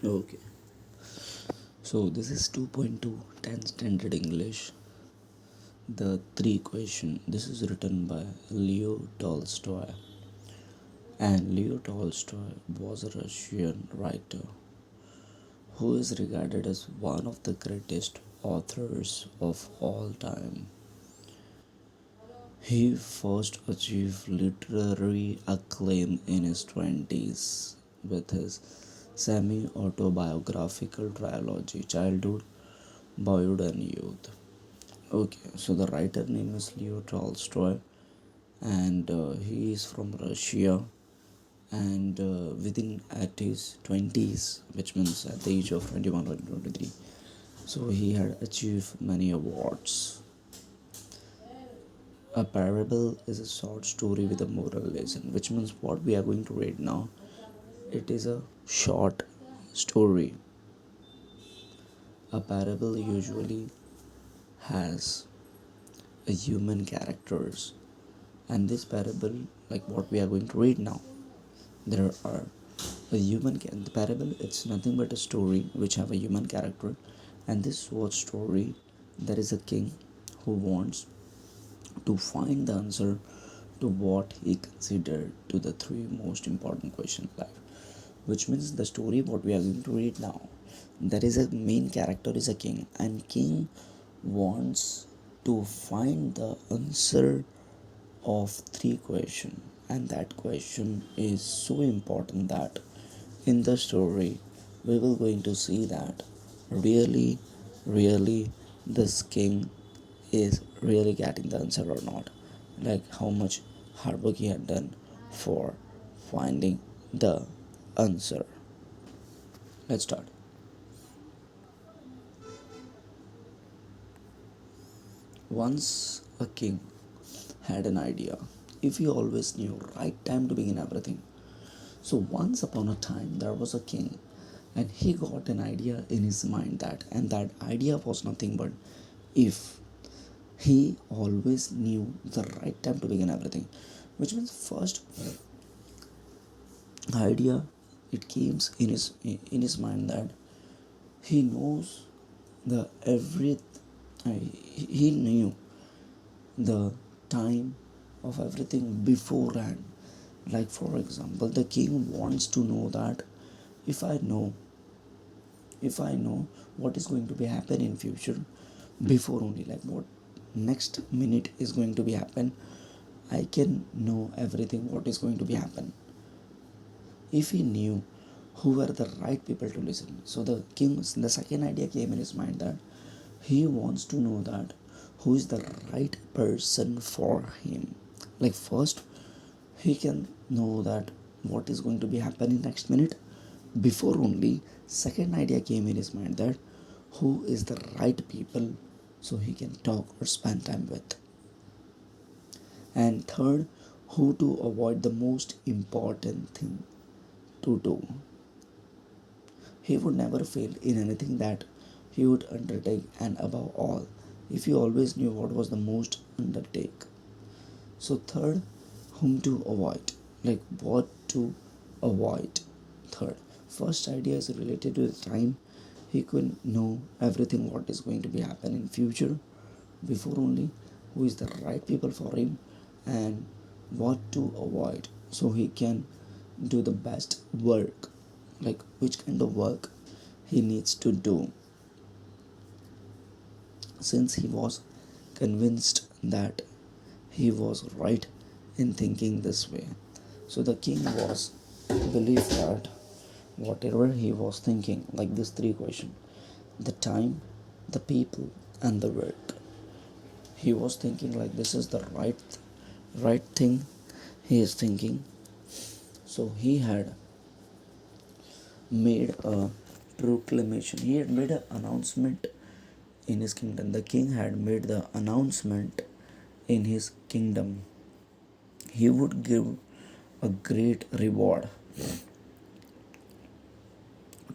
Okay, so this is 2.2 10 Standard English. The three question. This is written by Leo Tolstoy. And Leo Tolstoy was a Russian writer who is regarded as one of the greatest authors of all time. He first achieved literary acclaim in his 20s with his semi autobiographical trilogy Childhood, Boyhood, and Youth. Okay, so the writer name is Leo Tolstoy, and he is from Russia. And within at his 20s, which means at the age of 21 or 23, so he had achieved many awards. A parable is a short story with a moral lesson, which means what we are going to read now. It is a short story. A parable usually has a human characters, and this parable, like what we are going to read now, there are a the parable. It's nothing but a story which have a human character, and this short story, there is a king who wants to find the answer to what he considered to the three most important questions in life, which means the story what we are going to read now, there is a main character is a king, and king wants to find the answer of three questions, and that question is so important that in the story we will going to see that really this king is really getting the answer or not, like how much hard work he had done for finding the answer. Let's start. Once a king had an idea. If he always knew right time to begin everything. So once upon a time there was a king, and he got an idea in his mind, and that idea was nothing but if he always knew the right time to begin everything, which means first idea, it came in his mind that he knows the every he knew the time of everything beforehand. Like for example, the king wants to know that if i know if I know what is going to be happen in future before only, like what next minute is going to be happen, I can know everything what is going to be happen. If he knew who were the right people to listen, so the second idea came in his mind that he wants to know that who is the right person for him. Like first he can know that what is going to be happening next minute before only. Second idea came in his mind that who is the right people so he can talk or spend time with. And third, who to avoid the most important thing to do. He would never fail in anything that he would undertake, and above all, if he always knew what was the most undertake. So third, whom to avoid, like what to avoid. Third, first idea is related to the time. He could know everything what is going to be happen in future before only, who is the right people for him, and what to avoid so he can do the best work, like which kind of work he needs to do, since he was convinced that he was right in thinking this way. So the king was believed that whatever he was thinking, like these three questions, the time, the people, and the work, he was thinking like this is the right thing he is thinking. So he had made a proclamation, he had made an announcement in his kingdom. The king had made the announcement in his kingdom. He would give a great reward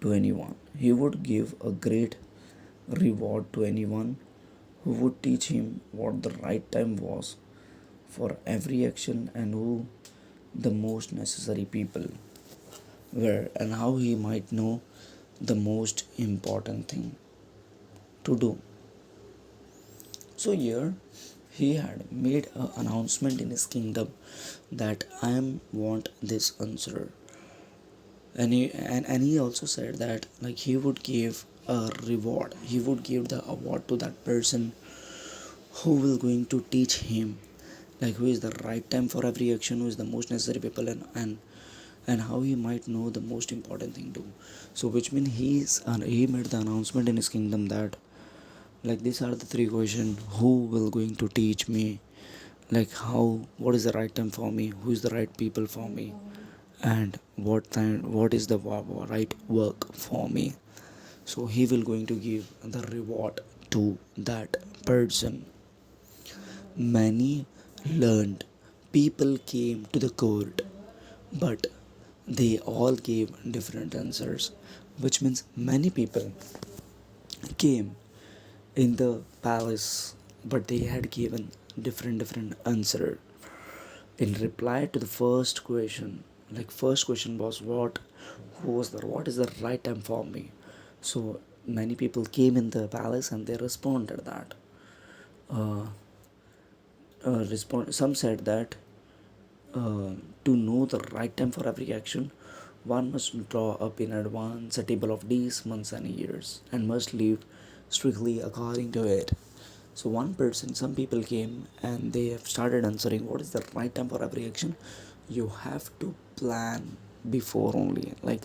to anyone. He would give a great reward to anyone who would teach him what the right time was for every action, and who the most necessary people were, and how he might know the most important thing to do. So here he had made an announcement in his kingdom that I am want this answer. And he also said that like he would give a reward. He would give the award to that person who will going to teach him like who is the right time for every action, who is the most necessary people, and how he might know the most important thing too. So which means he made the announcement in his kingdom that like these are the three questions: who will going to teach me, like how, what is the right time for me, who is the right people for me, and what is the right work for me. So he will going to give the reward to that person. Many learned people came to the court, but they all gave different answers, which means many people came in the palace, but they had given different answer in reply to the first question. Like first question was what is the right time for me. So many people came in the palace and they responded that uh, some said that uh, to know the right time for every action, one must draw up in advance a table of days, months, and years, and must live strictly according to it. So, some people came and they have started answering what is the right time for every action. You have to plan before only, like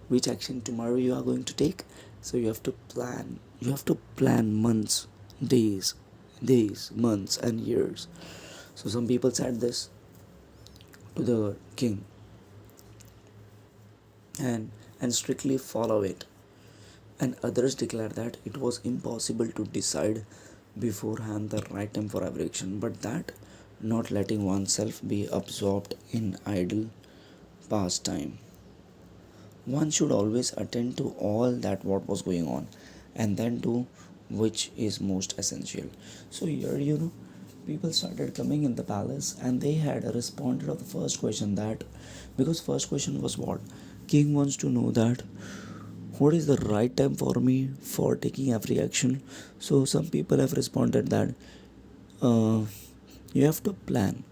which action tomorrow you are going to take. So, you have to plan. You have to plan months, days, months, and years. So, some people said this to the king and strictly follow it, and others declare that it was impossible to decide beforehand the right time for every action, but that not letting oneself be absorbed in idle pastime. One should always attend to all that what was going on and then do which is most essential. So here people started coming in the palace and they had responded of the first question, that because first question was what king wants to know that what is the right time for me for taking every action. So some people have responded that uh, you have to plan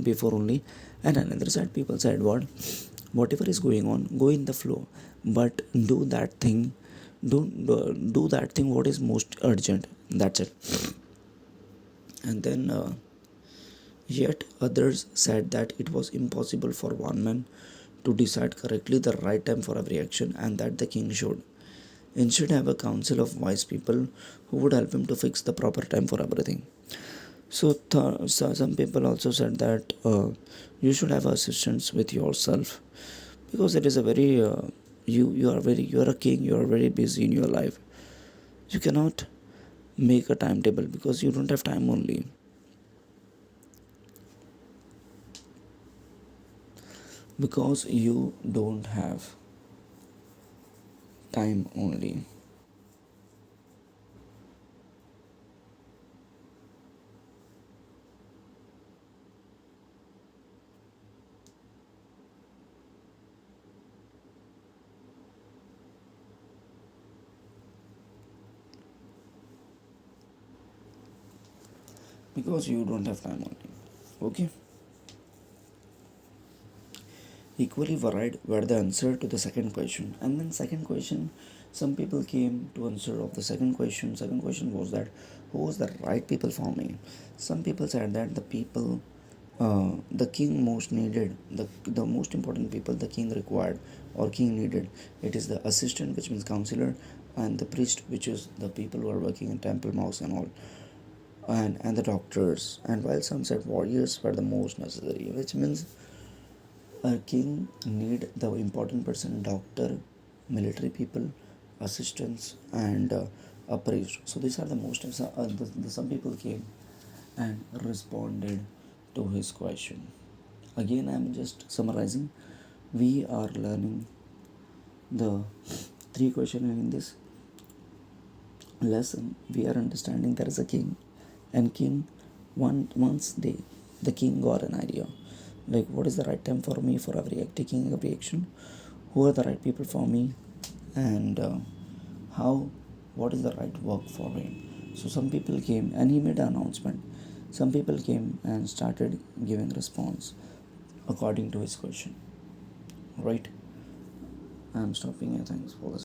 before only. And another side people said whatever is going on, go in the flow, but do that thing what is most urgent, that's it. And then yet others said that it was impossible for one man to decide correctly the right time for every action, and that the king should instead have a council of wise people who would help him to fix the proper time for everything. So some people also said that you should have assistants with yourself, because it is a very you are a king, you are very busy in your life. You cannot make a timetable because you don't have time only. Because you don't have time only. Because you don't have time only. Okay. Equally varied were the answer to the second question. And then second question, some people came to answer of the second question. Second question was that who was the right people for me. Some people said that the people the king most needed, the most important people the king required or king needed, it is the assistant, which means counselor, and the priest, which is the people who are working in temple mouse and all, and the doctors. And while some said warriors were the most necessary, which means a king need the important person, doctor, military people, assistants, and a priest. So these are the most. Some people came and responded to his question. Again, I am just summarizing. We are learning the three questions in this lesson. We are understanding there is a king, and king once the king got an idea like what is the right time for me for every taking every action, who are the right people for me, and how what is the right work for him. So some people came and he made an announcement. Some people came and started giving response according to his question. Right? I'm stopping here. Thanks for listening.